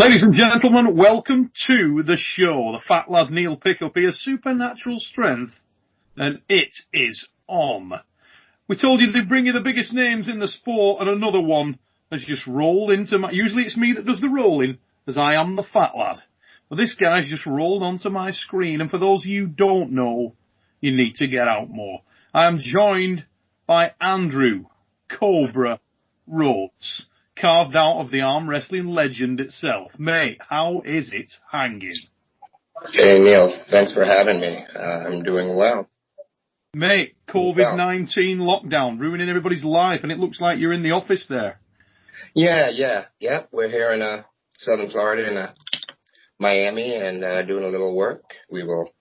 Ladies and gentlemen, welcome to the show. The fat lad Neil Pickup here, supernatural strength, and it is on. We told you they'd bring you the biggest names in the sport, and another one has just rolled into my... Usually it's me that does the rolling, as I am the fat lad. But this guy's just rolled onto my screen, and for those of you who don't know, you need to get out more. I am joined by Andrew Cobra Rhodes, carved out of the arm wrestling legend itself. Mate, how is it hanging? Hey, Neil. Thanks for having me. I'm doing well. Mate, COVID-19 lockdown, ruining everybody's life, and it looks like you're in the office there. Yeah. We're here in southern Florida, in Miami, and doing a little work. We will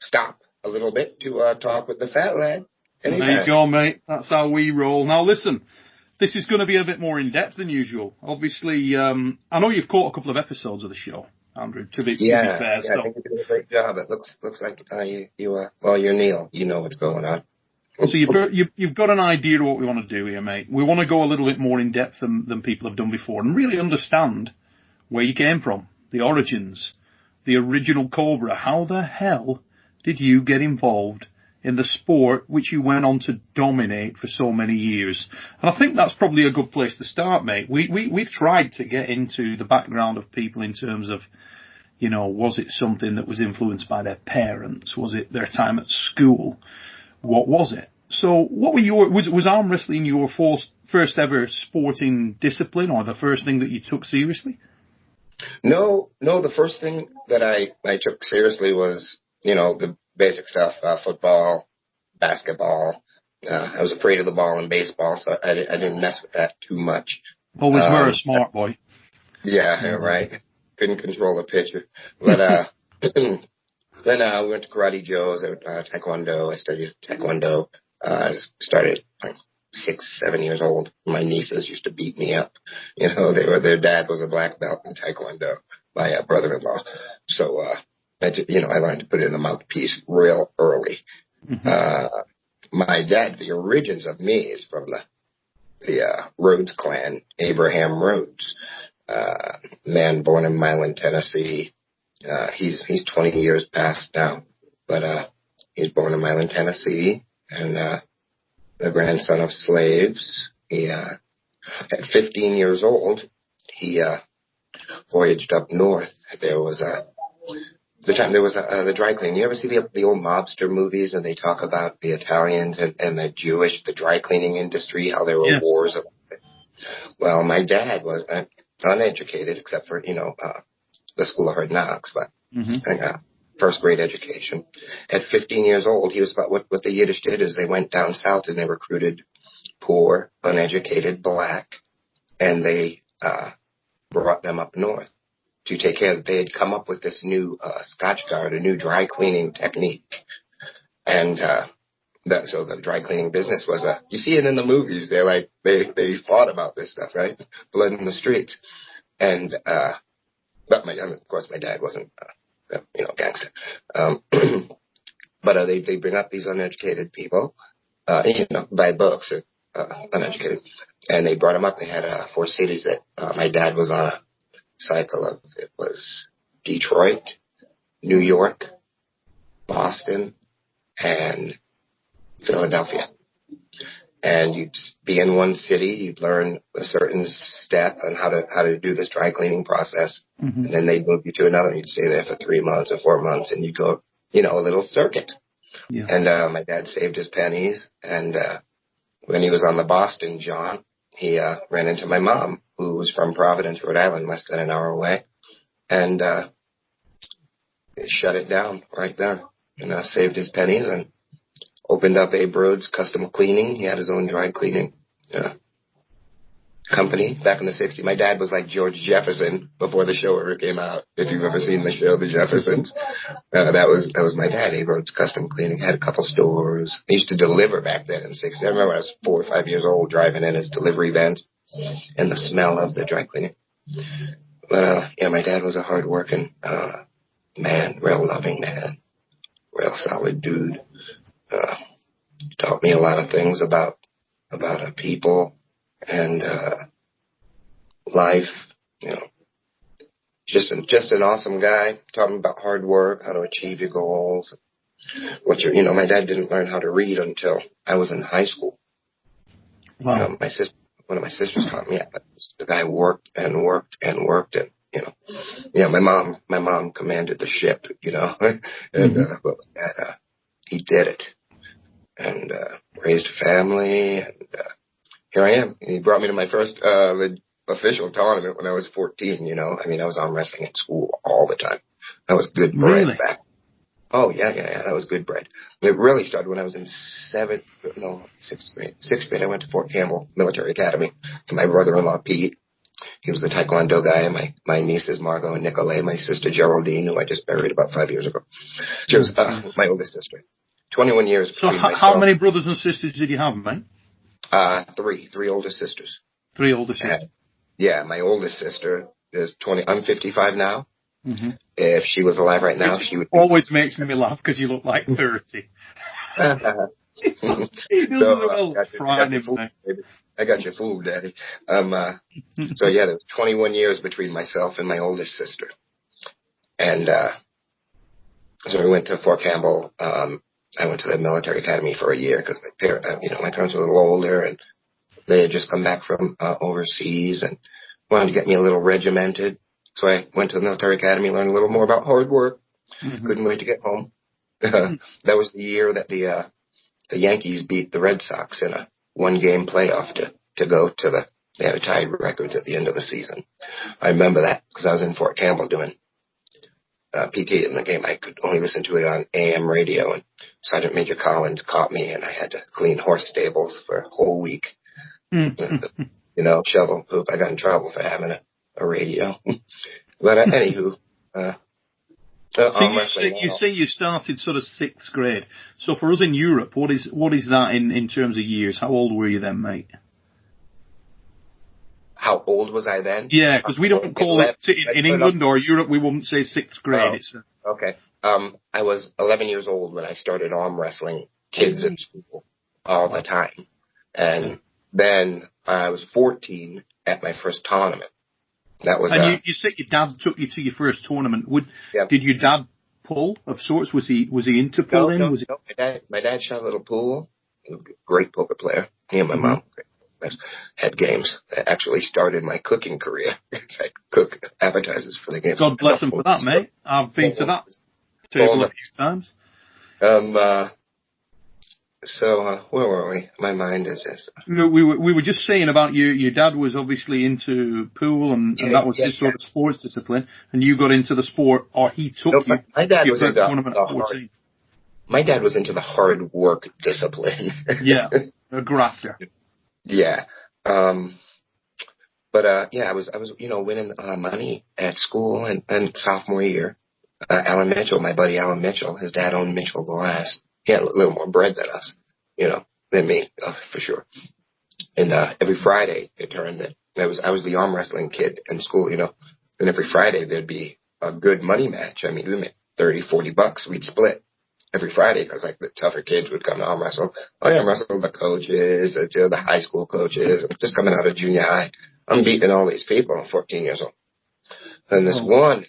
stop a little bit to talk with the fat lad. Anytime. There you go, mate. That's how we roll. Now, listen, this is going to be a bit more in-depth than usual. Obviously, I know you've caught a couple of episodes of the show, Andrew, to be fair. Yeah, I think you're doing a great job. It looks like you're Neil. You know what's going on. So you've got an idea of what we want to do here, mate. We want to go a little bit more in-depth than people have done before and really understand where you came from, the origins, the original Cobra. How the hell did you get involved in the sport which you went on to dominate for so many years? And I think that's probably a good place to start, mate. We've tried to get into the background of people in terms of, you know, was it something that was influenced by their parents? Was it their time at school? What was it? So what were was arm wrestling your first ever sporting discipline, or the first thing that you took seriously? No, the first thing that I took seriously was, you know, the basic stuff, football, basketball. I was afraid of the ball in baseball, so I didn't mess with that too much. Always were a smart boy. Yeah, right. Couldn't control a pitcher. But then we went to Karate Joe's, Taekwondo. I studied Taekwondo. I started like 6, 7 years old. My nieces used to beat me up. You know, their dad was a black belt in Taekwondo, my brother-in-law. So, I learned to put it in a mouthpiece real early. Mm-hmm. My dad, the origins of me is from the Rhodes clan, Abraham Rhodes, man born in Milan, Tennessee. He's 20 years past now, but he was born in Milan, Tennessee, and the grandson of slaves. He at 15 years old, he voyaged up north. There was the dry cleaning. You ever see the old mobster movies, and they talk about the Italians and the Jewish, the dry cleaning industry, how there were wars about it? Well, my dad was uneducated, except for, the School of Hard Knocks, but first grade education. At 15 years old, he was about what the Yiddish did is they went down south and they recruited poor, uneducated black, and they brought them up north to take care of. They had come up with this new Scotch guard, a new dry cleaning technique. And so the dry cleaning business was you see it in the movies. They're like, they fought about this stuff, right? Blood in the streets. And, but of course my dad wasn't, gangster. But they bring up these uneducated people, by books, uneducated. And they brought them up. They had 4 cities that my dad was on a cycle of. It was Detroit, New York, Boston, and Philadelphia. And you'd be in one city, you'd learn a certain step on how to do this dry cleaning process, and then they'd move you to another, and you'd stay there for 3 months or 4 months, and you'd go, a little circuit. Yeah. And my dad saved his pennies, and when he was on the Boston John, he ran into my mom, who was from Providence, Rhode Island, less than an hour away, and he shut it down right there, and saved his pennies, and opened up Abe Rhodes Custom Cleaning. He had his own dry cleaning company back in the 60s. My dad was like George Jefferson before the show ever came out. If you've ever seen the show, The Jeffersons, that was my dad. Abe Rhodes Custom Cleaning. Had a couple stores. He used to deliver back then in the 60s. I remember when I was 4 or 5 years old driving in his delivery vans and the smell of the dry cleaning. But my dad was a hard-working man, real loving man, real solid dude. Taught me a lot of things about people and life, just an awesome guy. Taught me about hard work, how to achieve your goals. My dad didn't learn how to read until I was in high school. Wow. One of my sisters taught me. The guy worked and worked and worked, and my mom commanded the ship, and but my dad, he did it, and raised a family, and here I am. And he brought me to my first official tournament when I was 14. I was arm wrestling in school all the time. I was good bread back. Oh yeah. That was good bread. It really started when I was in sixth grade. Sixth grade, I went to Fort Campbell Military Academy to my brother-in-law Pete. He was the Taekwondo guy. My nieces Margot and Nicolay. My sister Geraldine, who I just buried about 5 years ago. She was my oldest sister. 21 years. So how many brothers and sisters did you have, man? Three older sisters. Three older sisters. Yeah, my oldest sister is 20. I'm 55 now. Mm-hmm. If she was alive right now, she would. Always makes me laugh because you look like 30. He doesn't frightening me. I got you fooled, Daddy. So yeah, there was 21 years between myself and my oldest sister, and so we went to Fort Campbell. I went to the military academy for a year because my parents were a little older and they had just come back from overseas and wanted to get me a little regimented. So I went to the military academy, learned a little more about hard work. Mm-hmm. Couldn't wait to get home. That was the year that the Yankees beat the Red Sox in a one-game playoff to go to they had tied records at the end of the season. I remember that because I was in Fort Campbell doing PT in the game. I could only listen to it on AM radio, and Sergeant Major Collins caught me, and I had to clean horse stables for a whole week. Shovel poop. I got in trouble for having a radio. But anywho, so you say you started sort of sixth grade. So for us in Europe, what is that in terms of years? How old were you then, mate? How old was I then? Yeah, because we don't call it in England or Europe. We wouldn't say sixth grade. Okay. I was 11 years old when I started arm wrestling kids at school all the time, and then I was 14 at my first tournament. That was. And you said your dad took you to your first tournament. Did your dad pull of sorts? Was he into pulling? No. My dad shot a little pool. He was a great poker player. He and my mom had games that actually started my cooking career. I cook appetizers for the games. God bless him for that, mate. I've been to that table a few times. So where were we? My mind is this. We were just saying about your dad was obviously into pool and that was his sort of sports discipline, and you got into the sport, or he took you. My dad was into tournament at 14. My dad was into the hard work discipline. Yeah, a grafter. Yeah. I was winning money at school and sophomore year. Alan Mitchell, my buddy Alan Mitchell, his dad owned Mitchell Glass. He had a little more bread than us, than me, for sure. And every Friday it turned that I was the arm wrestling kid in school, and every Friday there'd be a good money match. I mean, we made $30-40. We'd split every Friday because the tougher kids would come to arm wrestle. I arm wrestled the coaches, the high school coaches. I'm just coming out of junior high. I'm beating all these people. I'm 14 years old. And this one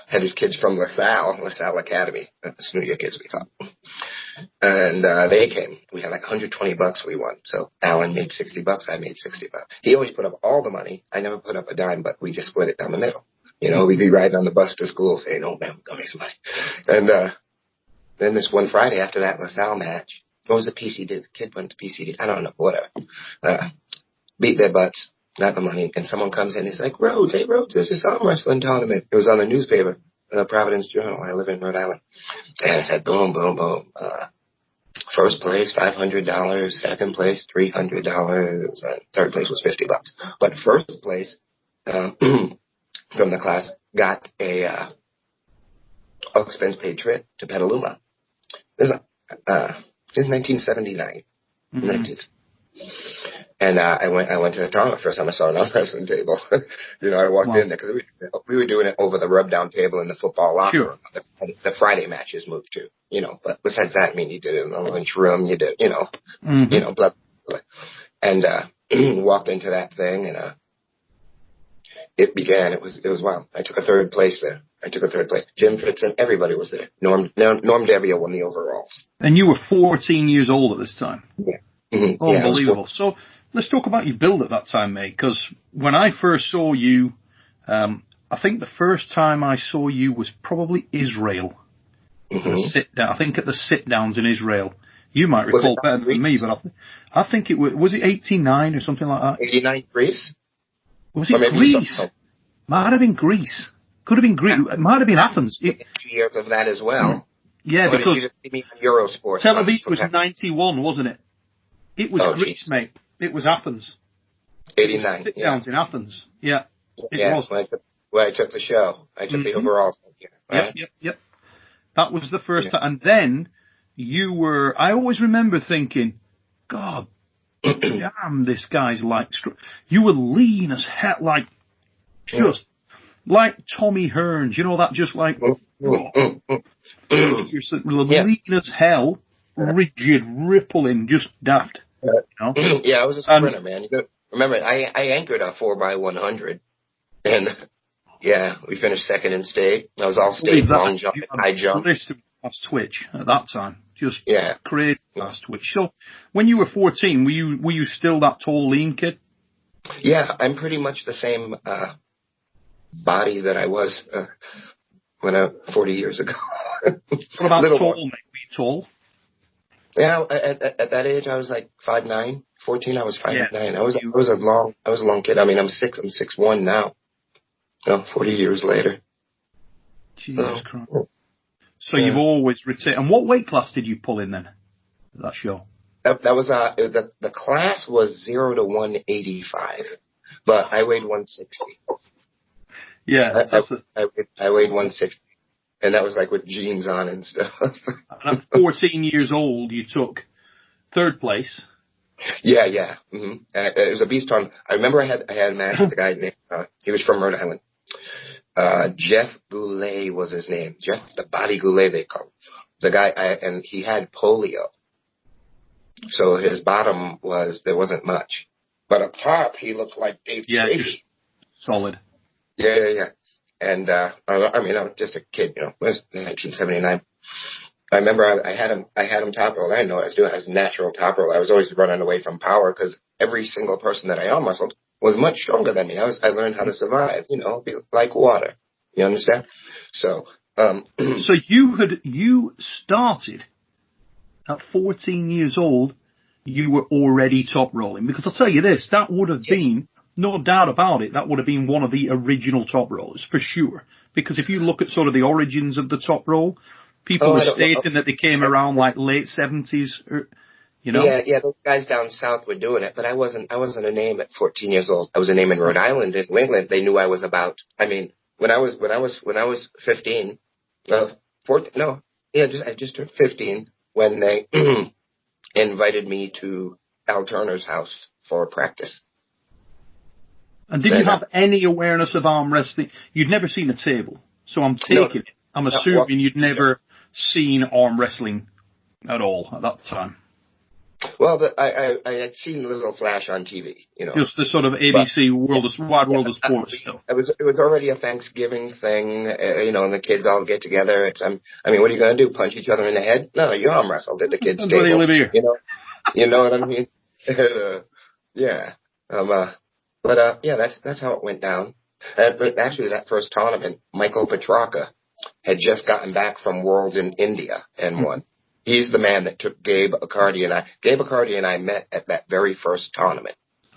had these kids from LaSalle Academy, the Snooya kids, we thought. And they came. We had $120 we won. So Alan made $60. I made $60. He always put up all the money. I never put up a dime, but we just split it down the middle. We'd be riding on the bus to school saying, "Oh man, we're gonna make some money." And then this one Friday after that LaSalle match, what was the PCD? The kid went to PCD. I don't know, whatever. Beat their butts, got the money, and someone comes in. He's like, "Rhodes, hey Rhodes, there's this arm wrestling tournament." It was on the newspaper, the Providence Journal. I live in Rhode Island, and it said, boom, boom, boom. First place $500, second place $300, third place was $50. But first place from the class got a expense paid trip to Petaluma. This is 1979. Mm-hmm. And I went to the tournament first time I saw an armwrestling table. I walked in there because we were doing it over the rub down table in the football locker room. The Friday matches moved to, but besides that, you did it in the lunchroom, you did, blah, blah, blah. And walked into that thing, and it began. It was wild. I took a third place there. Jim Fritzen, everybody was there. Norm Devia won the overalls. And you were 14 years old at this time. Yeah. Mm-hmm. Unbelievable. Yeah, so let's talk about your build at that time, mate, because when I first saw you, I think the first time I saw you was probably Israel. Mm-hmm. Sit down. I think at the sit-downs in Israel. You might recall better than me, but I think it was it 89 or something like that? 89 Greece? Was it Greece? Might have been Greece. Could have been Greece. It might have been Athens. 2 years of that as well. Yeah, because Eurosport. Tel Aviv was 91, wasn't it? It was Greece, mate. It was Athens. 89. Sit-downs in Athens. Yeah, it was. Where I took the show. I took the overalls. Right? Yep. That was the first time. And then you were, I always remember thinking, God damn, this guy's like, you were lean as hell, like, just like Tommy Hearns, you know, that just like, you're lean as hell, rigid, rippling, just daft. You know? Yeah, I was a sprinter, man. Remember, I anchored a 4x100, and we finished second in state. I was all state long jump and high jump. Fast twitch at that time, just crazy fast twitch. So, when you were 14, were you still that tall, lean kid? Yeah, I'm pretty much the same body that I was 40 years ago. What about tall, mate? Were you tall? Yeah, at that age, I was like 5'9". 14, I was 5'9". I was a long kid. I mean, I'm 6'1" now. 40 years later. Jesus Christ. So you've always retained. And what weight class did you pull in then? That show? That was the class was 0 to 185, but I weighed 160. Yeah, I weighed 160, and that was like with jeans on and stuff. And at 14 years old, you took third place. Yeah. Mm-hmm. It was a beast on. I remember I had a match with a guy named he was from Rhode Island. Jeff Goulet was his name. Jeff the Body Goulet, they call him. The guy, and he had polio. So his bottom there wasn't much. But up top, he looked like Dave Tracy. Solid. Yeah. And, I mean, I was just a kid, It was 1979. I remember I had him top roll. I didn't know what I was doing. I was natural top roll. I was always running away from power because every single person that I arm wrestled was much stronger than me. I learned how to survive, be like water. You understand? So, so you started at 14 years old, you were already top rolling, because I'll tell you this, that would have been, no doubt about it, that would have been one of the original top rollers for sure. Because if you look at sort of the origins of the top roll, people were stating that they came around like late 70s, Yeah, those guys down south were doing it, but I wasn't a name at 14 years old. I was a name in Rhode Island. In New England, they knew I was about. I mean, when I was 15, I just turned 15 when they invited me to Al Turner's house for practice. And did you have any awareness of arm wrestling? You'd never seen a table, so I'm assuming you'd never seen arm wrestling at all at that time. Well, I had seen a little flash on TV, Just the sort of ABC Wide World of Sports stuff. It was already a Thanksgiving thing, and the kids all get together. What are you going to do? Punch each other in the head? No, you arm wrestled at the kids' table. They live here. You know what I mean? That's how it went down. But actually, that first tournament, Michael Petrarca had just gotten back from Worlds in India and won. He's the man that took Gabe Accardi and I. Gabe Accardi and I met at that very first tournament.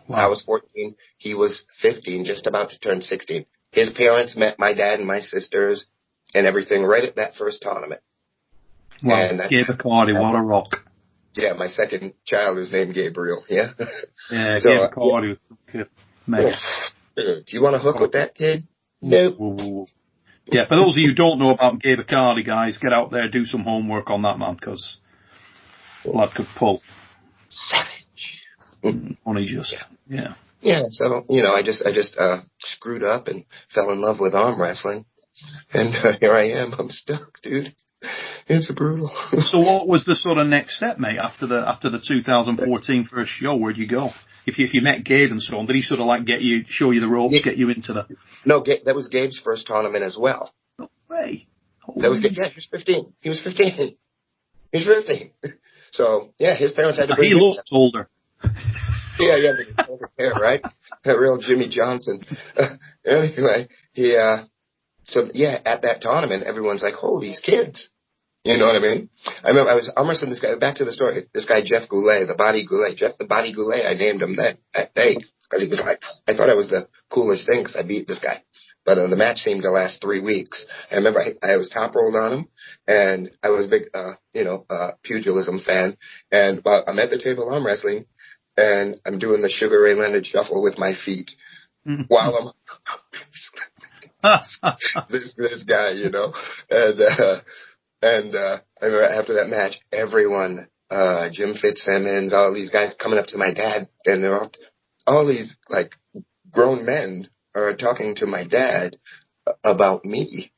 Wow. I was 14. He was 15, just about to turn 16. His parents met my dad and my sisters and everything right at that first tournament. Wow. And Gabe Accardi, what a rock. Yeah, my second child is named Gabriel. Yeah. Yeah, so, Gabe Accardi was some kid. Mate. Do you want to hook with that kid? Nope. Ooh. Yeah, for those of you who don't know about Gabe Accardi, guys, get out there, do some homework on that man, because lad could pull. Savage. Only just, yeah. Yeah, so, I just screwed up and fell in love with arm wrestling. And here I am. I'm stuck, dude. It's brutal. So what was the sort of next step, mate, after the 2014 first show? Where'd you go? if you met Gabe and so on, did he sort of like show you the ropes, get you into the? No, that was Gabe's first tournament as well. No way. That was Gabe. Yeah, he was 15. He was 15. He was 15. So yeah, his parents had to bring him. He looked older. Yeah, but he had older hair, right? A real Jimmy Johnson. Anyway, so yeah, at that tournament, everyone's like, "Oh, these kids." You know what I mean? I remember I was wrestling this guy. Back to the story. This guy, Jeff Goulet, the Body Goulet. Jeff the Body Goulet. I named him that day because he was like, I thought I was the coolest thing because I beat this guy. But the match seemed to last 3 weeks. I remember I was top rolled on him, and I was a big, pugilism fan. And I'm at the table arm wrestling, and I'm doing the Sugar Ray Leonard shuffle with my feet while I'm this guy, you know, and I remember after that match, everyone, Jim Fitzsimmons, all these guys coming up to my dad, and they're all these like grown men are talking to my dad about me.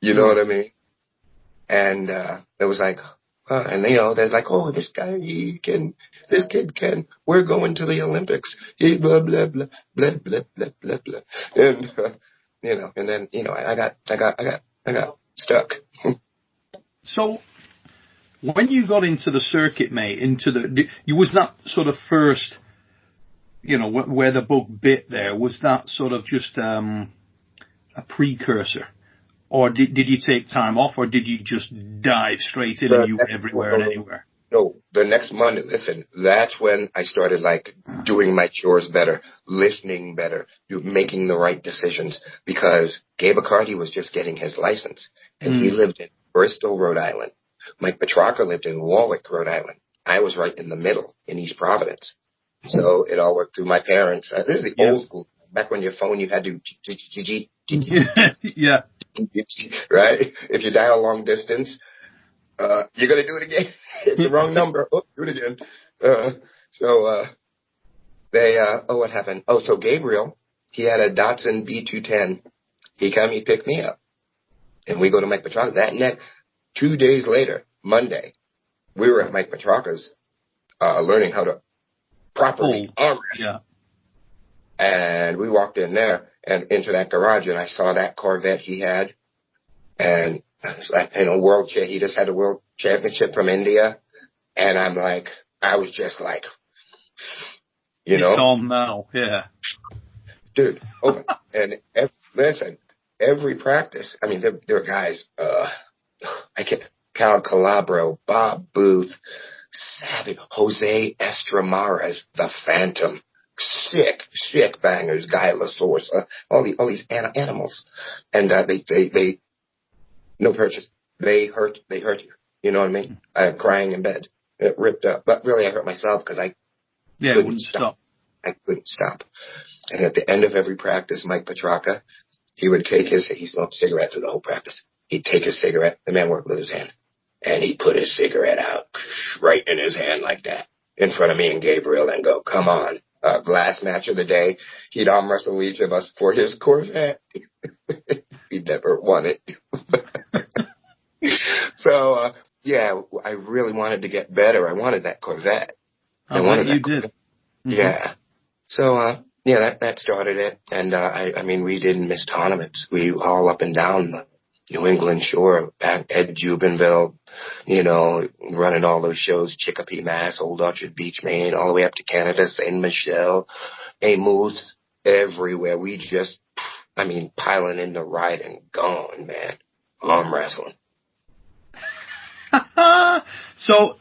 You know what I mean? And it was like, and you know, they're like, oh, this kid can, we're going to the Olympics. He blah blah blah blah blah blah blah blah. And you know, and then you know, I got stuck. So, when you got into the circuit, mate, was that sort of first, you know, where the bug bit there, was that sort of just a precursor? Or did you take time off, or did you just dive straight in and you were everywhere and anywhere? No, the next Monday, listen, that's when I started like doing my chores better, listening better, making the right decisions, because Gabe Accardi was just getting his license, and he lived in Bristol, Rhode Island. Mike Petrarca lived in Warwick, Rhode Island. I was right in the middle in East Providence. So it all worked through my parents. This is the old school, back when your phone, you had to, yeah, right? If you dial long distance, you're going to do it again. It's the wrong number. Oh, do it again. What happened? Oh, so Gabriel, he had a Datsun B210. He picked me up. And we go to Mike Petrarca. That night, 2 days later, Monday, we were at Mike Petrarca's, learning how to properly arm wrestle. Yeah. And we walked in there and into that garage, and I saw that Corvette he had. And I was like, he just had a world championship from India. And I'm like, I was just like, you know. It's on now, yeah. Dude, and every practice, I mean, there are guys, Cal Calabro, Bob Booth, Savage, Jose Estramares, the Phantom, sick bangers, Guy LaSource, all these animals. And, they, no purchase. They hurt you. You know what I mean? I'm crying in bed. It ripped up. But really, I hurt myself because I couldn't stop. I couldn't stop. And at the end of every practice, Mike Petrarca, he would take he smoked cigarettes through the whole practice. He'd take his cigarette, the man worked with his hand, and he'd put his cigarette out right in his hand like that in front of me and Gabriel and go, come on, last match of the day. He'd arm wrestle each of us for his Corvette. He never won it. So, yeah, I really wanted to get better. I wanted that Corvette. I wanted you did. Mm-hmm. Yeah. So, that started it. And, I mean, we didn't miss tournaments. We all up and down the New England shore, Ed Jubenville, you know, running all those shows, Chicopee, Mass, Old Orchard Beach, Maine, all the way up to Canada, Saint Michel, Amos, everywhere. We just, piling in the ride and gone, man. Arm wrestling. So,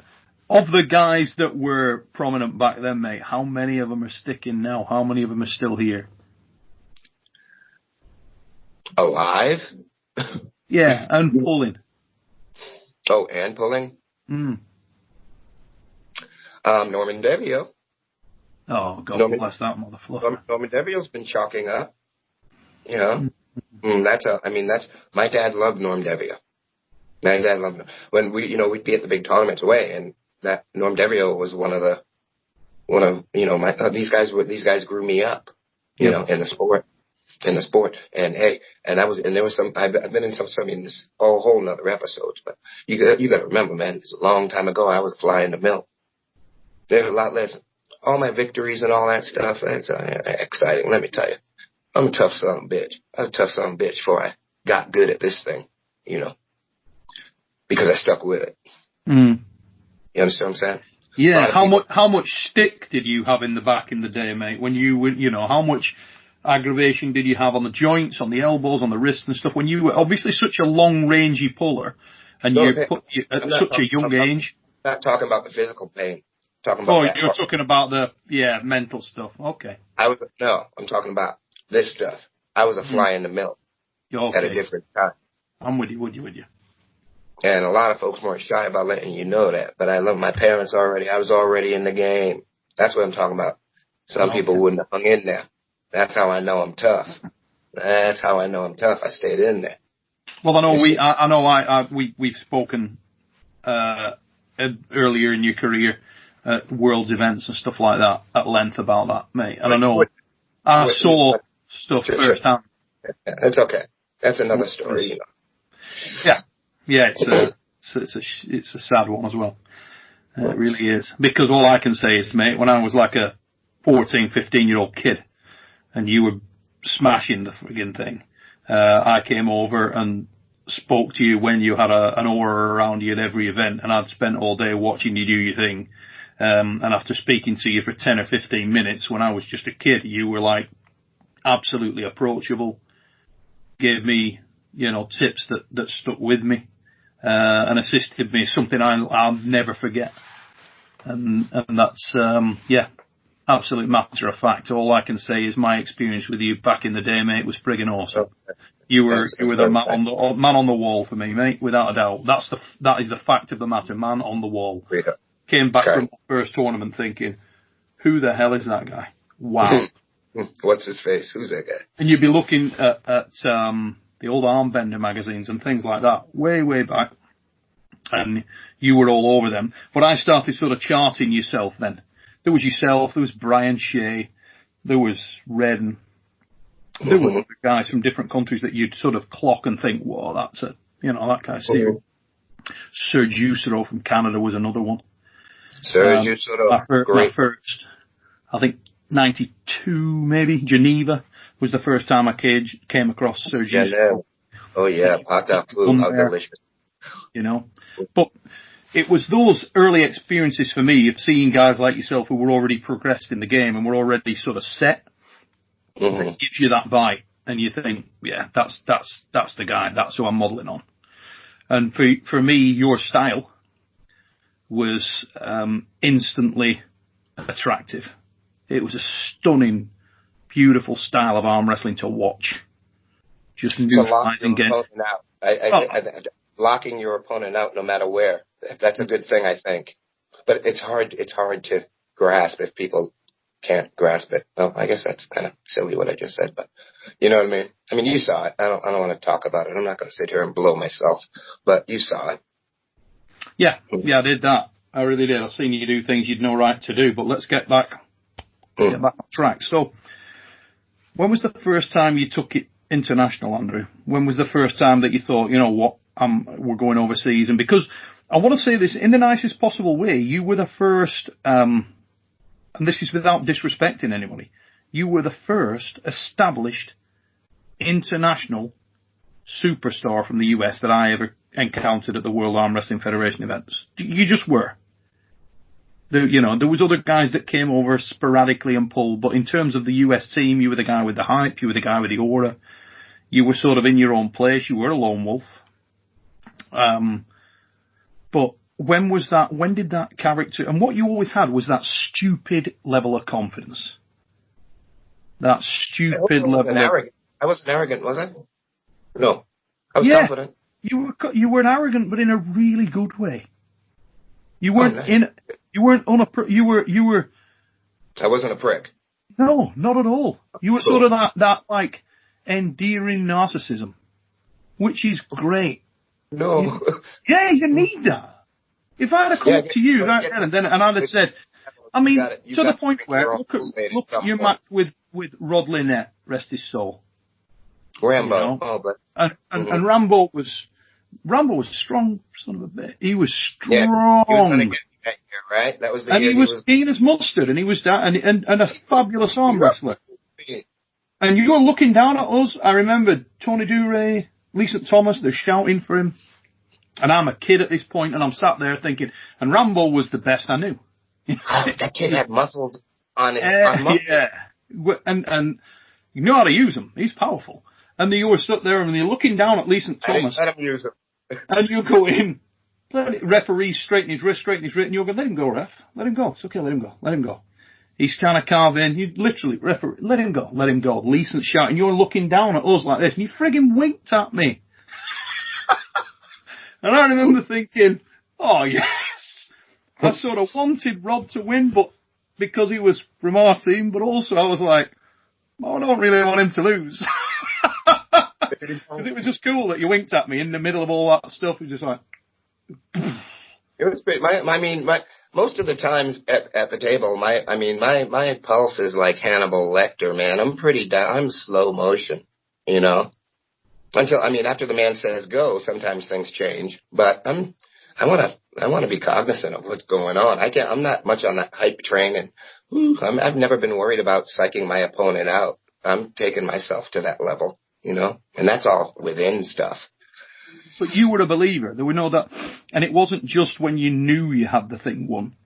of the guys that were prominent back then, mate, how many of them are sticking now? How many of them are still here? Alive? Yeah, and pulling. Oh, and pulling? Mm. Norman Devio. Oh, God bless that motherfucker. Norman Devio's been chalking up. You know? My dad loved Norm Devio. My dad loved him. When we'd be at the big tournaments away, and that Norm Devio was these guys grew me up, you know, in the sport. And hey, there was some, I've been in some, this whole nother episodes, but you got to remember, man, it's a long time ago. I was flying the mill. There's a lot less all my victories and all that stuff. It's exciting. Let me tell you, I'm a tough son of a bitch. I was a tough son of a bitch before I got good at this thing, because I stuck with it. Mm. You understand what I'm saying? Yeah. How much stick did you have in the back in the day, mate? When you were, how much aggravation did you have on the joints, on the elbows, on the wrists and stuff? When you were obviously such a long rangey puller, and at such a young age. I'm not talking about the physical pain. I'm talking about you're talking about the mental stuff. Okay. I'm talking about this stuff. I was a fly in the mill at a different time. I'm with you. And a lot of folks weren't shy about letting you know that. But I love my parents already. I was already in the game. That's what I'm talking about. Some people wouldn't have hung in there. That's how I know I'm tough. I stayed in there. Well, I know we've spoken earlier in your career at Worlds events and stuff like that at length about that, mate. And I know I saw stuff firsthand. It's okay. That's another story, Yeah, it's a sad one as well. It really is. Because all I can say is, mate, when I was like a 14, 15-year-old kid and you were smashing the friggin' thing, I came over and spoke to you when you had an aura around you at every event, and I'd spent all day watching you do your thing. And after speaking to you for 10 or 15 minutes when I was just a kid, you were like absolutely approachable, gave me, tips that stuck with me, and assisted me, something I'll never forget. And that's, absolute matter of fact. All I can say is my experience with you back in the day, mate, was friggin' awesome. You were the man on the wall for me, mate, without a doubt. That is the fact of the matter, man on the wall. Yeah. Came back from the first tournament thinking, who the hell is that guy? Wow. What's his face? Who's that guy? And you'd be looking at the old Armbender magazines and things like that, way, way back. And you were all over them. But I started sort of charting yourself then. There was yourself, there was Brian Shea, there was Redden, there were other guys from different countries that you'd sort of clock and think, whoa, that's that guy's serious. Serge Usero from Canada was another one. Serge Usero, great. My first, I think 92 maybe, Geneva was the first time I came across Serge Usero. Oh yeah, pata food, how delicious. But it was those early experiences for me of seeing guys like yourself who were already progressed in the game and were already sort of set. That gives you that bite, and you think, yeah, that's the guy. That's who I'm modelling on. And for me, your style was instantly attractive. It was a stunning, beautiful style of arm wrestling to watch. Just neutralizing again. Locking your opponent out no matter where. That's a good thing, I think. But it's hard to grasp if people can't grasp it. Well, I guess that's kind of silly what I just said, but you know what I mean? I mean, you saw it. I don't want to talk about it. I'm not going to sit here and blow myself, but you saw it. Yeah, I did that. I really did. I've seen you do things you'd no right to do, but let's get back on track. So, when was the first time you took it international, Andrew? When was the first time that you thought, you know what, we're going overseas? And because I want to say this in the nicest possible way, you were the first, and this is without disrespecting anybody, you were the first established international superstar from the US that I ever encountered at the World Arm Wrestling Federation events. You just were. There was other guys that came over sporadically and pulled, but in terms of the US team, you were the guy with the hype, you were the guy with the aura. You were sort of in your own place, you were a lone wolf. But when was that, when did that character, and what you always had was that stupid level of confidence. That stupid level of... I wasn't arrogant, was I? No. I was confident. You were arrogant, but in a really good way. You weren't you were... I wasn't a prick. No, not at all. You were sort of that like endearing narcissism, which is great. No. You need that. If I had come up to you right then and I'd have said, I mean, to the point where look at your match with Rod Lynette, rest his soul. Rambo. And Rambo was a strong son of a bitch. He was strong. Yeah, year, right? That was the And year he was keen as mustard, and he was down, and a fabulous arm wrestler. And you were looking down at us. I remember Tony Duray, Lisa Thomas, they're shouting for him. And I'm a kid at this point, and I'm sat there thinking, and Rambo was the best I knew. That kid had muscles on it. Yeah. And you know how to use him. He's powerful. And you were stuck there, and you're looking down at Lisa Thomas. Let him use him. And you go in, referee straighten his wrist, and you'll go, let him go, ref. Let him go. It's okay, let him go. He's kind of carved in. You literally, referee, let him go. Leeson's shouting. You're looking down at us like this, and you friggin' winked at me. And I remember thinking, oh yes. I sort of wanted Rob to win, but because he was from our team, but also I was like, oh, I don't really want him to lose. Because it was just cool that you winked at me in the middle of all that stuff. It was just like... It was great. Most of the times at the table, my pulse is like Hannibal Lecter, man. I'm slow motion, you know. After the man says go, sometimes things change. But I want to be cognizant of what's going on. I'm not much on that hype train, and I've never been worried about psyching my opponent out. I'm taking myself to that level, you know, and that's all within stuff. But you were a believer. There were no that, and it wasn't just when you knew you had the thing won.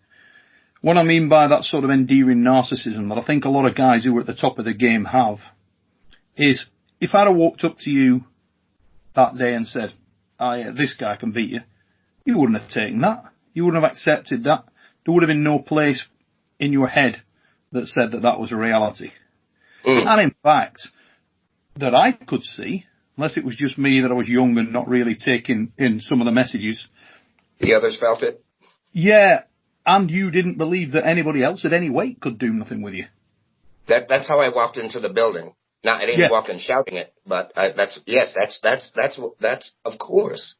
What I mean by that sort of endearing narcissism that I think a lot of guys who are at the top of the game have is if I'd have walked up to you that day and said, oh yeah, this guy can beat you, you wouldn't have taken that. You wouldn't have accepted that. There would have been no place in your head that said that was a reality. And in fact, that I could see, unless it was just me that I was young and not really taking in some of the messages. The others felt it? Yeah, and you didn't believe that anybody else at any weight could do nothing with you. That's how I walked into the building. Now, I didn't walk in shouting it, but that's of course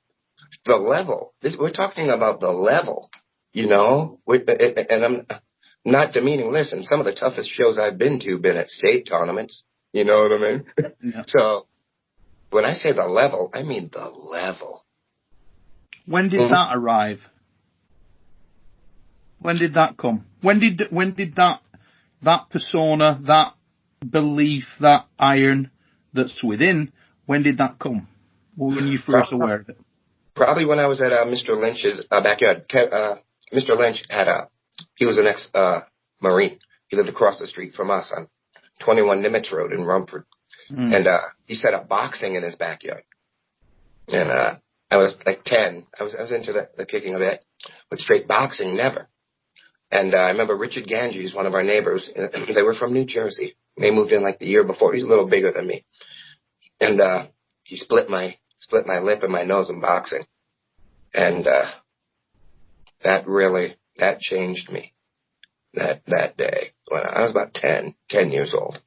the level. We're talking about the level, you know. And I'm not demeaning. Listen, some of the toughest shows I've been at state tournaments. You know what I mean? Yeah. So when I say the level, I mean the level. When did that arrive? When did that come? When did that persona, that belief, that iron that's within, when did that come? When were you first aware of it? Probably when I was at Mr. Lynch's backyard. Mr. Lynch he was an ex-Marine. He lived across the street from us on 21 Nimitz Road in Rumford. And he set up boxing in his backyard. And I was like 10. I was into the kicking of it, but straight boxing, never. And I remember Richard Ganges, one of our neighbors. They were from New Jersey. They moved in like the year before. He's a little bigger than me. And he split my lip and my nose in boxing. And that changed me that day when I was about 10 years old.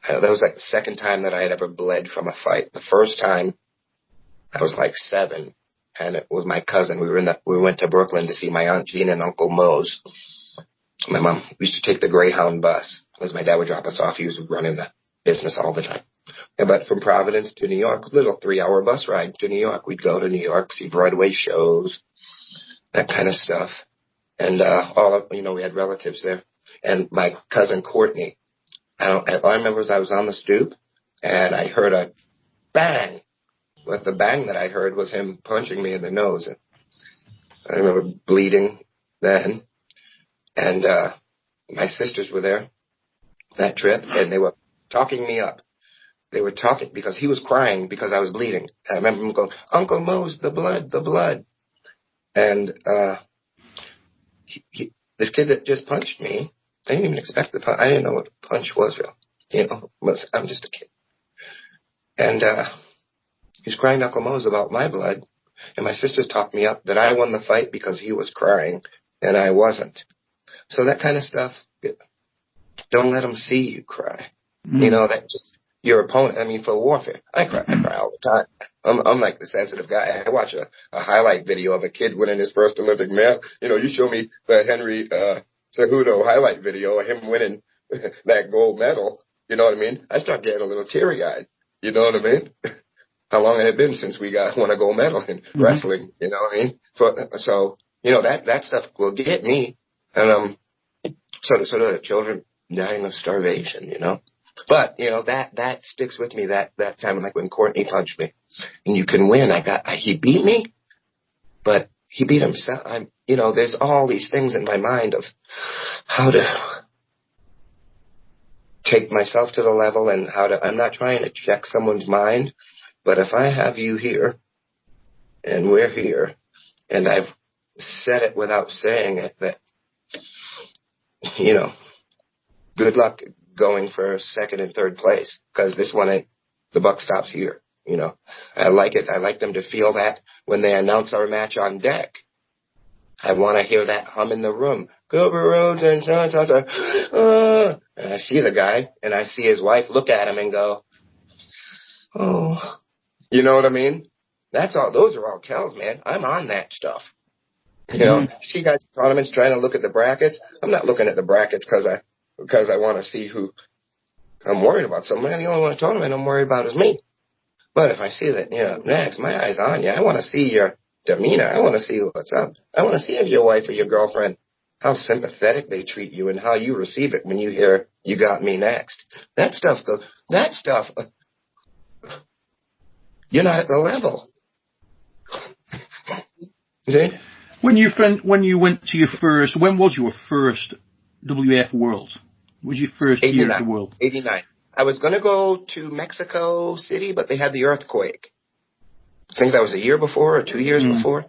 That was like the second time that I had ever bled from a fight. The first time I was like 7, and it was my cousin. We went to Brooklyn to see my Aunt Jean and Uncle Mose. My mom used to take the Greyhound bus because my dad would drop us off. He was running the business all the time. But from Providence to New York, little 3-hour bus ride to New York. We'd go to New York, see Broadway shows, that kind of stuff. And we had relatives there. And my cousin Courtney, all I remember was I was on the stoop, and I heard a bang. But the bang that I heard was him punching me in the nose. And I remember bleeding then. And my sisters were there that trip, and they were talking me up. They were talking because he was crying because I was bleeding. I remember him going, Uncle Mose, the blood, the blood. And this kid that just punched me, I didn't even expect the punch. I didn't know what a punch was, real. You know, I'm just a kid. And he was crying Uncle Mose about my blood. And my sisters talked me up that I won the fight because he was crying and I wasn't. So that kind of stuff, don't let them see you cry. You know, that just your opponent. For warfare, I cry all the time. I'm like the sensitive guy. I watch a highlight video of a kid winning his first Olympic medal. You know, you show me the Henry Cejudo highlight video of him winning that gold medal. You know what I mean? I start getting a little teary-eyed. You know what I mean? How long had it been since we won a gold medal in wrestling? You know what I mean? So that stuff will get me. And, so do the children dying of starvation, But, that sticks with me that time, like when Courtney punched me. And you can win. He beat me, but he beat himself. There's all these things in my mind of how to take myself to the level and I'm not trying to check someone's mind, but if I have you here and we're here and I've said it without saying it, that, good luck going for second and third place, because this one, the buck stops here. I like it. I like them to feel that when they announce our match on deck. I want to hear that hum in the room. Cobra, Rhodes, and and I see the guy, and I see his wife look at him and go, oh, you know what I mean? That's all. Those are all tells, man. I'm on that stuff. See guys in tournaments trying to look at the brackets. I'm not looking at the brackets because I want to see who I'm worried about. So, man, the only one tournament I'm worried about is me. But if I see that, next, my eye's on you. I want to see your demeanor. I want to see what's up. I want to see if your wife or your girlfriend, how sympathetic they treat you and how you receive it when you hear you got me next. That stuff, you're not at the level. See? When you went to your first, when was your first W.A.F. Worlds? Was your first year at the World? 89. I was going to go to Mexico City, but they had the earthquake. I think that was a year before or 2 years before.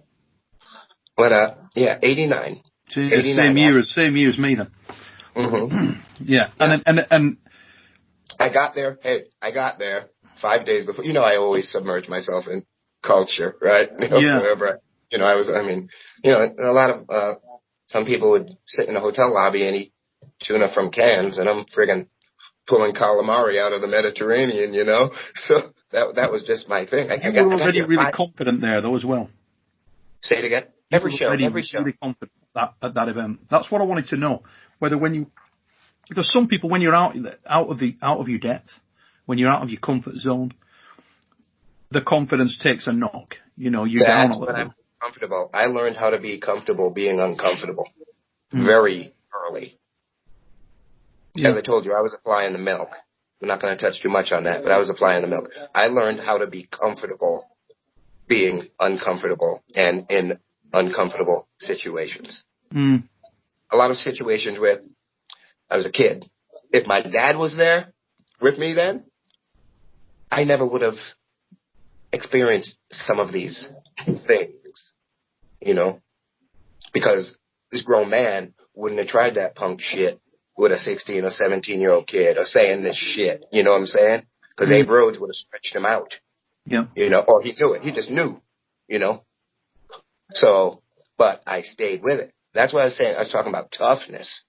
But, 89. So 89. Same year as me then. Mm-hmm. Yeah. And I got there 5 days before. I always submerge myself in culture, right? Wherever a lot of, some people would sit in a hotel lobby and eat tuna from cans, and I'm friggin' pulling calamari out of the Mediterranean, So that was just my thing. You were already really confident there, though, as well. Say it again. Every show. Really confident at that event. That's what I wanted to know. Because some people, when you're out of your depth, when you're out of your comfort zone, the confidence takes a knock. You're down a little bit. Comfortable. I learned how to be comfortable being uncomfortable very early. Yeah. As I told you, I was a fly in the milk. I'm not going to touch too much on that, but I was a fly in the milk. I learned how to be comfortable being uncomfortable and in uncomfortable situations. A lot of situations where I was a kid. If my dad was there with me then, I never would have experienced some of these things, because this grown man wouldn't have tried that punk shit with a 16 or 17-year-old kid or saying this shit, you know what I'm saying? Because Abe Rhodes would have stretched him out, or he knew it. He just knew, So, but I stayed with it. That's what I was saying. I was talking about toughness.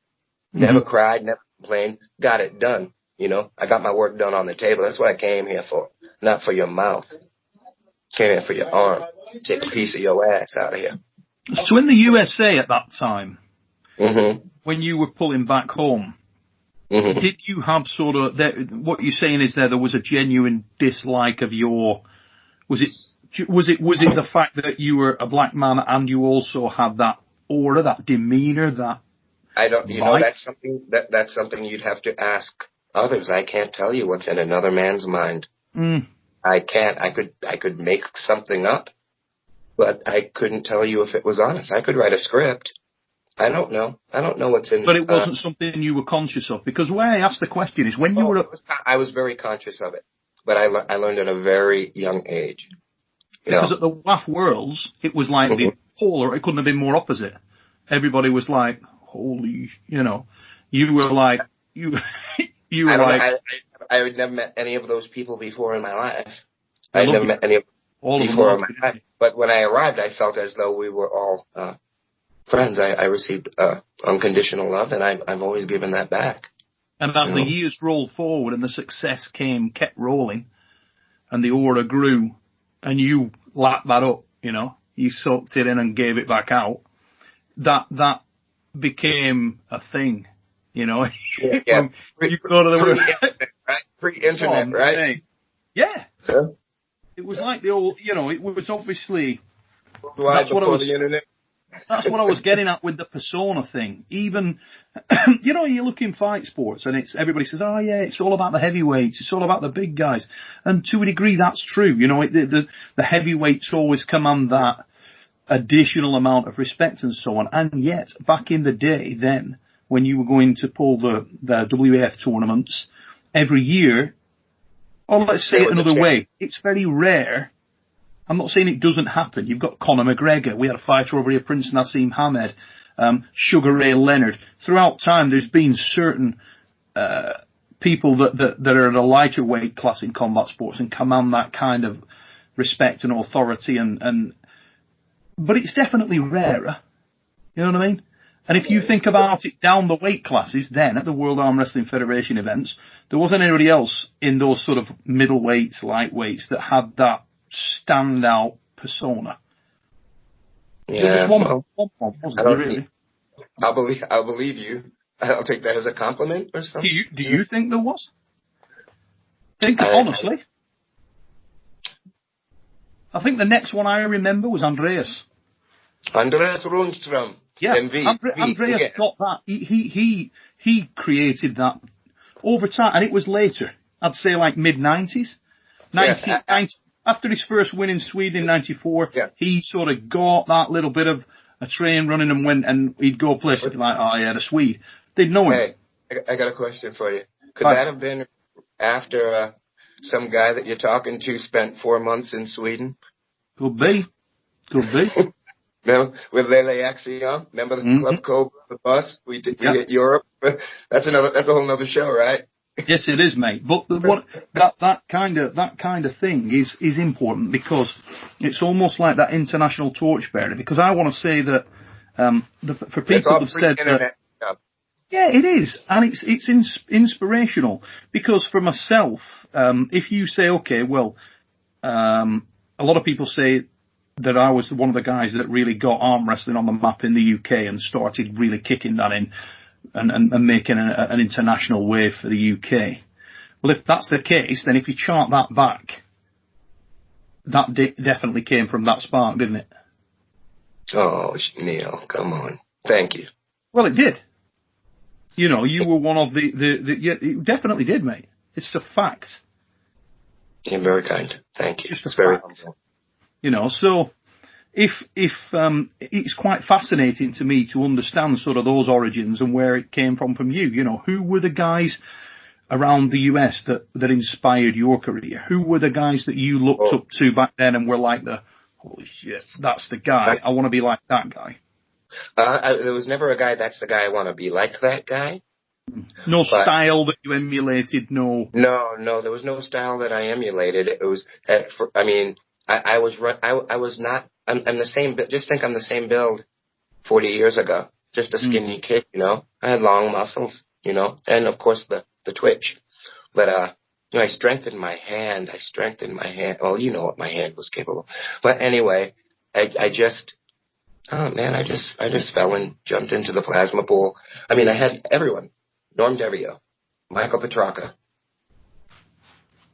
Never cried, never complained, got it done. I got my work done on the table. That's what I came here for, not for your mouth. Came here for your arm. Take a piece of your ass out of here. So in the USA at that time, when you were pulling back home, did you have sort of what you're saying is there was a genuine dislike of was it the fact that you were a black man and you also had that aura, that demeanor, that I don't that's something you'd have to ask others. I can't tell you what's in another man's mind. I can't. I could make something up, but I couldn't tell you if it was honest. I could write a script. I don't know. I don't know what's in. But it wasn't something you were conscious of, because why I asked the question is when you were. I was very conscious of it, but I learned at a very young age. Because at the W.A.F. Worlds, it was like the polar. It couldn't have been more opposite. Everybody was like, "Holy," You were like you. You were like. I had never met any of those people before in my life. I had never met any of them before in my life. But when I arrived, I felt as though we were all friends. I received unconditional love, and I've always given that back. And as the years rolled forward and the success kept rolling, and the aura grew, and you lapped that up, you soaked it in and gave it back out, that became a thing. You go to the pre-internet, right? Yeah. It was like the old, it was obviously. That's what I was. The internet. That's what I was getting at with the persona thing. Even, you look in fight sports and everybody says, oh yeah, it's all about the heavyweights. It's all about the big guys. And to a degree, that's true. The heavyweights always command that additional amount of respect and so on. And yet, back in the day then, when you were going to pull the W.A.F tournaments every year, or let's say it another way, it's very rare. I'm not saying it doesn't happen. You've got Conor McGregor. We had a fighter over here, Prince Nassim Hamed, Sugar Ray Leonard. Throughout time, there's been certain people that are at a lighter weight class in combat sports and command that kind of respect and authority. But it's definitely rarer. You know what I mean? And if you think about it down the weight classes, then at the World Arm Wrestling Federation events, there wasn't anybody else in those sort of middleweights, lightweights that had that standout persona. Yeah, one, wasn't there, really? I'll believe you. I'll take that as a compliment or something. Do you think there was? Honestly. I think the next one I remember was Andreas. Andreas Rundström. Yeah, Andreas got that. He created that over time, and it was later. I'd say like mid-90s. After his first win in Sweden in 94, he sort of got that little bit of a train running and he'd go places like, oh yeah, the Swede. They'd know him. Hey, I got a question for you. Could that have been after some guy that you're talking to spent 4 months in Sweden? Could be. Remember, with Lele Axion? Remember the Club Cobra, the bus? We hit Europe. That's a whole nother show, right? Yes, it is, mate. But that kind of thing is important because it's almost like that international torchbearer. Because I want to say that for people who've said that, yeah, it is, and it's inspirational. Because for myself, if you say, okay, well, a lot of people say that I was one of the guys that really got arm wrestling on the map in the UK and started really kicking that in and making an international wave for the UK. Well, if that's the case, then if you chart that back, that definitely came from that spark, didn't it? Oh, Neil, come on. Thank you. Well, it did. You were one of yeah, it definitely did, mate. It's a fact. You're very kind. Thank you. It's very humble. So if it's quite fascinating to me to understand sort of those origins and where it came from you. Who were the guys around the US that inspired your career? Who were the guys that you looked up to back then and were like holy shit, that's the guy. I want to be like that guy. There was never a guy, that's the guy I want to be like that guy. No style that you emulated, no. No, there was no style that I emulated. It was, I was not, I'm the same, just think I'm the same build 40 years ago. Just a skinny kid, I had long muscles, and of course the twitch. But, I strengthened my hand. Well, you know what my hand was capable. But anyway, I just fell and jumped into the plasma pool. I had everyone. Norm Devio, Michael Petrarca,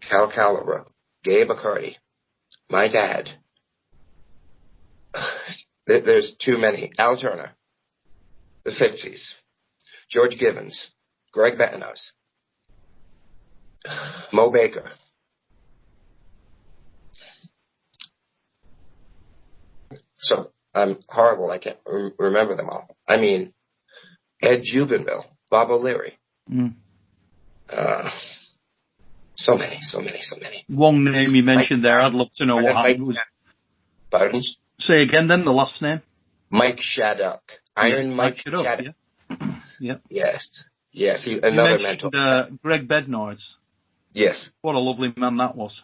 Cal Calabro, Gabe Accardi, my dad. There's too many. Al Turner, the Fixies, George Givens, Greg Bettinos, Mo Baker. So I'm horrible. I can't remember them all. Ed Jubenville, Bob O'Leary. So many. One name you mentioned there, I'd love to know what happened. Pardon? Say again then, the last name. Mike Shaddock. Iron Mike Shaddock. Yeah. Yes, another mentor. Greg Bednards. Yes. What a lovely man that was.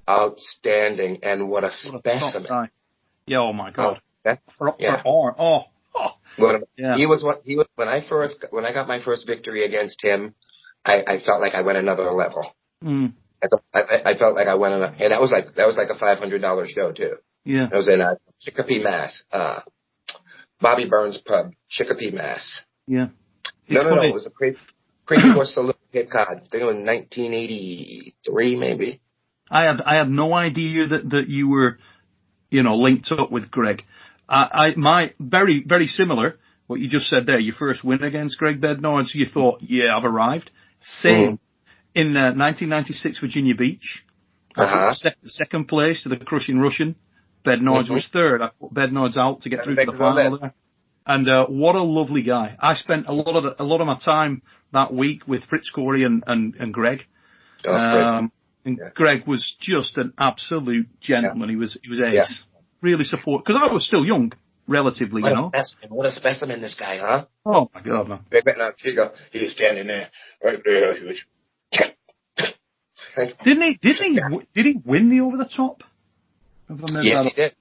Outstanding, and what a specimen. Yeah, oh my God. Yeah. He was when I got my first victory against him, I felt like I went another level. I felt like I went and that was like a $500 show too. Yeah. It was in Chicopee, Mass. Bobby Burns Pub, Chicopee, Mass. Yeah. No, it was a Crazy Horse Saloon, Cape Cod. I think it was 1983, maybe. I had no idea that you were, linked up with Greg. my very, very similar, what you just said there, your first win against Greg Bednards, you thought, yeah, I've arrived. Same in 1996 Virginia Beach. I took second place to the Crushing Russian. Bednards was third. I put Bednards out to get through to the final there. And what a lovely guy. I spent a lot of my time that week with Fritz Corey and Greg. And Greg was just an absolute gentleman. He was ace. Yeah. Really support, because I was still young, relatively, you know. What a specimen, this guy, huh? Oh my God, man. He's standing there, right there. Did he win the over the top? Yes, he did.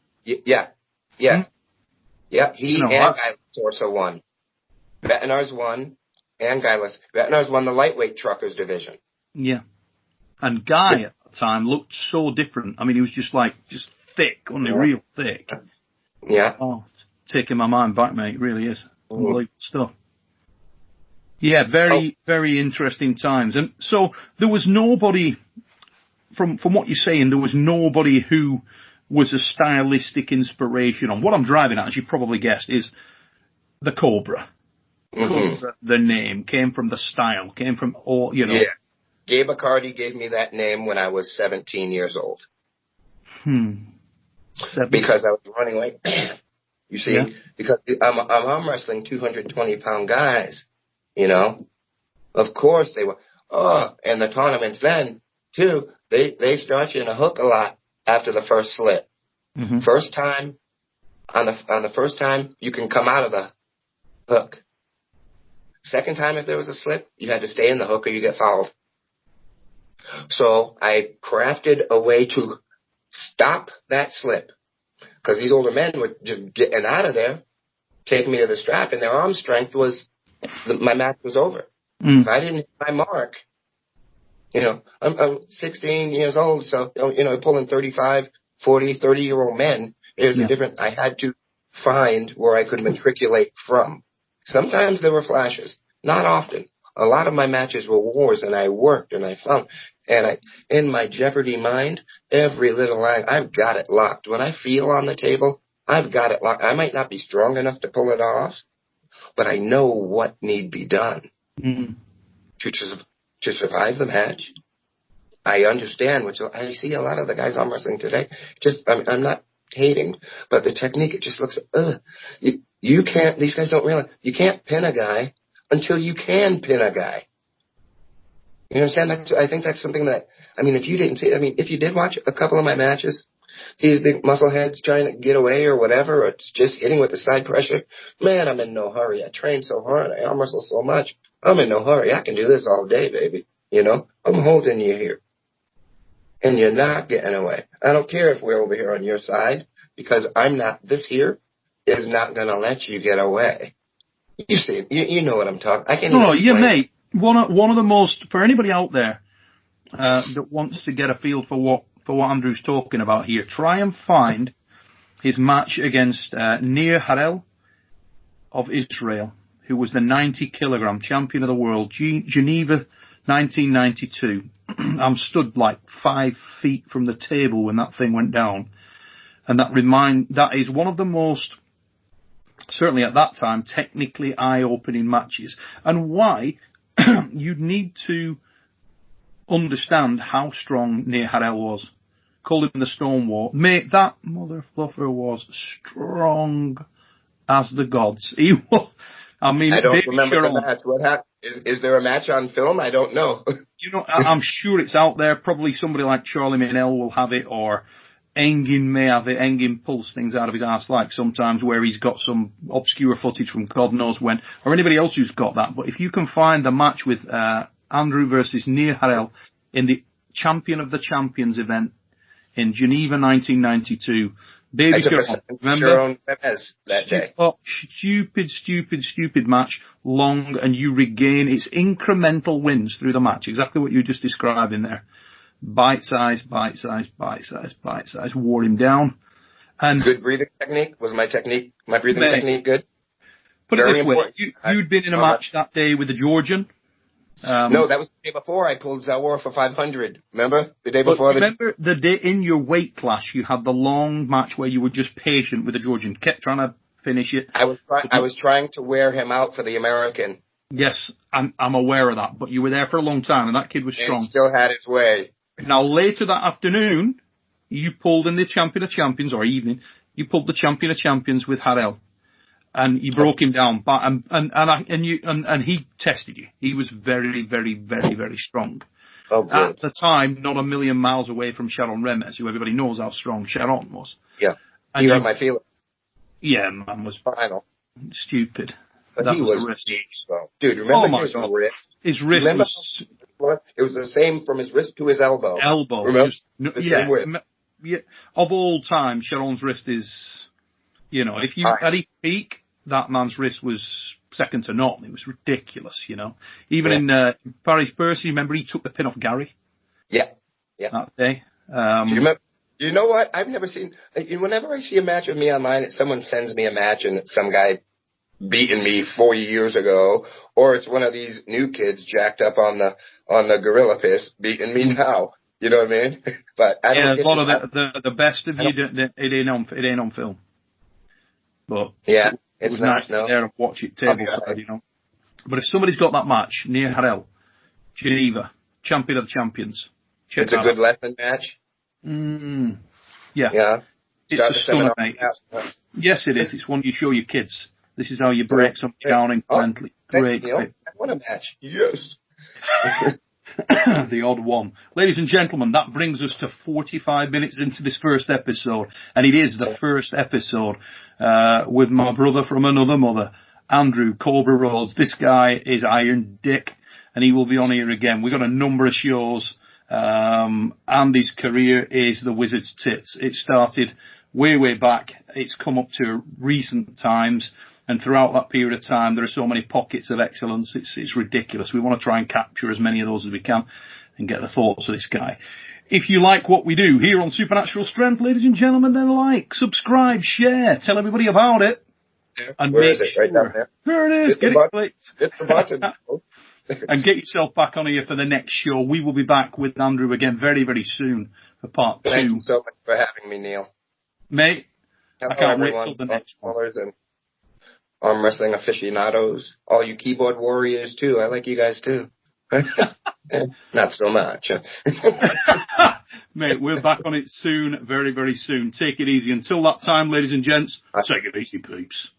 Yeah. Yeah, he and Guyless also won. Bednards won, and Guyless. Bednards won the lightweight truckers division. Yeah. And Guy at the time looked so different. I mean, he was just thick, real thick. Yeah. Oh, taking my mind back, mate. It really is. Unbelievable stuff. Yeah, very, very interesting times. And so there was nobody, from what you're saying, there was nobody who was a stylistic inspiration on. What I'm driving at, as you probably guessed, is the Cobra. Cobra, the name, came from the style, came from all, you know. Yeah. Gabe McCarty gave me that name when I was 17 years old. Because I was running like, you see, because I'm arm wrestling 220-pound guys, you know. Of course they were. And the tournaments then, too, they start you in a hook a lot after the first slip. First time, on the first time, you can come out of the hook. Second time, if there was a slip, you had to stay in the hook or you get fouled. So I crafted a way to stop that slip, because these older men were just getting out of there, taking me to the strap, and their arm strength was, my match was over. If I didn't hit my mark, you know, I'm 16 years old, so, you know, pulling 35, 40, 30-year-old men, there's a different, I had to find where I could matriculate from. Sometimes there were flashes, not often. A lot of my matches were wars, and I worked, and I found, and in my Jeopardy mind, every little line, I've got it locked. When I feel on the table, I've got it locked. I might not be strong enough to pull it off, but I know what need be done to survive the match. I understand I see a lot of the guys I'm wrestling today. I'm not hating, but the technique, it just looks, you can't, these guys don't realize, you can't pin a guy until you can pin a guy. You understand? I think that's something that, I mean, if you didn't see, I mean, if you did watch a couple of my matches, these big muscle heads trying to get away or whatever, or just hitting with the side pressure, man, I'm in no hurry. I train so hard. I arm wrestle so much. I'm in no hurry. I can do this all day, baby. You know, I'm holding you here. And you're not getting away. I don't care if we're over here on your side, because this here is not going to let you get away. You see, you know what I'm talking. I can't. No, yeah, mate. One of the most, for anybody out there that wants to get a feel for what Andrew's talking about here, try and find his match against Nir Harel of Israel, who was the 90-kilogram champion of the world, Geneva, 1992. I'm stood like 5 feet from the table when that thing went down, and that is one of the most, certainly at that time, technically eye-opening matches, and why you'd need to understand how strong Nir Harel was. Called him the Stonewall. Mate, that mother fluffer was strong as the gods. He was, I mean, I don't remember the match. What happened? Is there a match on film? I don't know. You know, I'm sure it's out there. Probably somebody like Charlie Manel will have it, or Engin may have it. Engin pulls things out of his arse like sometimes, where he's got some obscure footage from God knows when, or anybody else who's got that. But if you can find the match with Andrew versus Nir Harel in the Champion of the Champions event in Geneva 1992, baby girl, remember? That day. Stupid match, long, and you regain its incremental wins through the match. Exactly what you just described in there. Bite size, wore him down. And good breathing technique? Was my breathing technique good? Put it this way, you'd been in a match that day with the Georgian. No, that was the day before I pulled Zalwar for 500. Remember? The day before. Remember the day in your weight class, you had the long match where you were just patient with the Georgian, kept trying to finish it. I was trying to wear him out for the American. Yes, I'm aware of that, but you were there for a long time, and that kid was strong. He still had his way. Now, later that afternoon, you pulled in the Champion of Champions, or evening, you pulled the Champion of Champions with Harley. And you broke him down, and he tested you. He was very, very, very, very strong. Oh, good. At the time, not a million miles away from Sharon Remes, who everybody knows how strong Sharon was. Yeah, he hurt my feelings. Yeah, man was final. Stupid. But that he was dude. Remember his wrist? His wrist was. It was the same from his wrist to his elbow. Remember? Yeah. Of all time, Sharon's wrist is. You know, if you at his peak, that man's wrist was second to none. It was ridiculous, you know. Even in Paris Percy, remember he took the pin off Gary? Yeah. That day. You know what? I've never seen. Whenever I see a match of me online, someone sends me a match and it's some guy beating me 40 years ago, or it's one of these new kids jacked up on the gorilla piss beating me now. You know what I mean? But I don't. Yeah, a lot of the best of you. It ain't on film. But yeah, it's nice to there and watch it tableside, you know. But if somebody's got that match near Harel, Geneva, Champion of the Champions, it's a good lesson match. Yeah. It's a stunner, mate. Yes, it is. It's one you show your kids. This is how you break something down incrementally. Great. I want a match. Yes. The odd one. Ladies and gentlemen, that brings us to 45 minutes into this first episode. And it is the first episode with my brother from another mother, Andrew Cobra Rhodes. This guy is Iron Dick, and he will be on here again. We've got a number of shows. Andy's career is the Wizard's Tits. It started way back. It's come up to recent times. And throughout that period of time, there are so many pockets of excellence. It's ridiculous. We want to try and capture as many of those as we can and get the thoughts of this guy. If you like what we do here on Supernatural Strength, ladies and gentlemen, then like, subscribe, share, tell everybody about it. And where is it? Right down there. There it is. Get the button. And get yourself back on here for the next show. We will be back with Andrew again very, very soon for part 2. Thank you so much for having me, Neil. Mate, I can't wait till the next one. Arm wrestling aficionados, all you keyboard warriors too. I like you guys too. Not so much. Mate, we're back on it soon, very, very soon. Take it easy. Until that time, ladies and gents, take it easy, peeps.